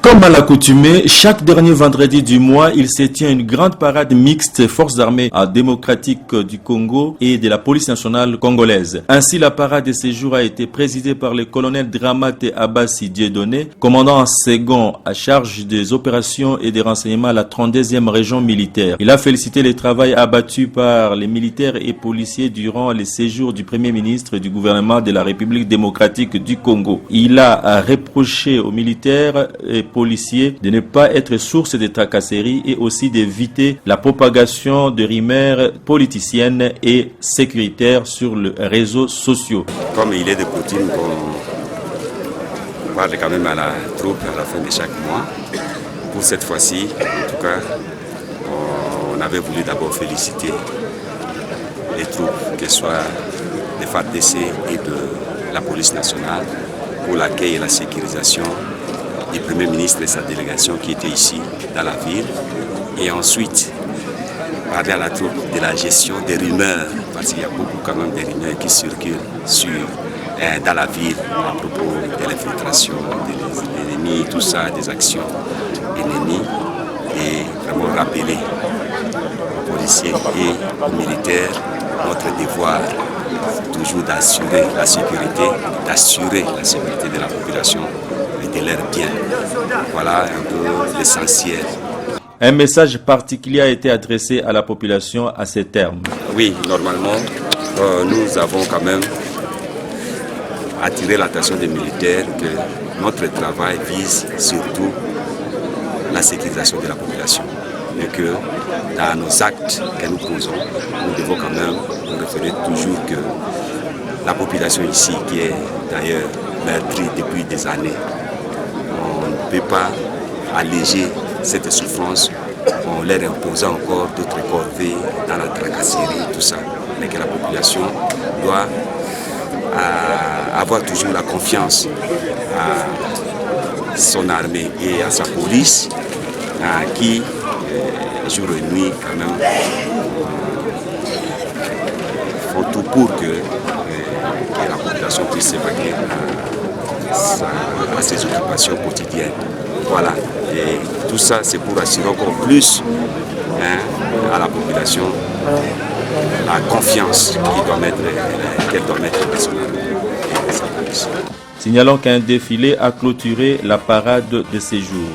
Comme à l'accoutumée, chaque dernier vendredi du mois, il se tient une grande parade mixte Forces armées démocratiques du Congo et de la police nationale congolaise. Ainsi, la parade de ce jour a été présidée par le colonel Dramate Abassi Dieudonné, commandant en second à charge des opérations et des renseignements à la 32e région militaire. Il a félicité le travail abattu par les militaires et policiers durant les séjours du Premier ministre et du gouvernement de la République démocratique du Congo. Il a reproché aux militaires et policiers de ne pas être source de tracasseries et aussi d'éviter la propagation de rumeurs politiciennes et sécuritaires sur les réseaux sociaux. Comme il est de coutume qu'on parle quand même à la troupe à la fin de chaque mois, pour cette fois-ci, en tout cas, on avait voulu d'abord féliciter les troupes, qu'elles soient des FARDC et de la police nationale, pour l'accueil et la sécurisation du Premier ministre et sa délégation qui était ici dans la ville. Et ensuite, parler à la troupe de la gestion des rumeurs, parce qu'il y a beaucoup quand même des rumeurs qui circulent dans la ville à propos de l'infiltration des ennemis, tout ça, des actions ennemies. Et vraiment rappeler aux policiers et aux militaires notre devoir toujours d'assurer la sécurité de la population et de leur bien. Voilà un peu l'essentiel. Un message particulier a été adressé à la population à ces termes. Oui, normalement, nous avons quand même attiré l'attention des militaires que notre travail vise surtout la sécurisation de la population. Et que dans nos actes que nous posons, nous devons quand même nous référer toujours que la population ici, qui est d'ailleurs meurtrie depuis des années, on ne peut pas alléger cette souffrance en leur imposant encore d'autres corvées dans la tracasserie, tout ça. Mais que la population doit avoir toujours la confiance à son armée et à sa police qui, jour et nuit, quand même, font tout pour que la population puisse s'évacuer à ses occupations quotidiennes. Voilà. Et tout ça, c'est pour assurer encore plus à la population la confiance qu'elle doit mettre dans son armée et sa police. Signalons qu'un défilé a clôturé la parade de ces jours.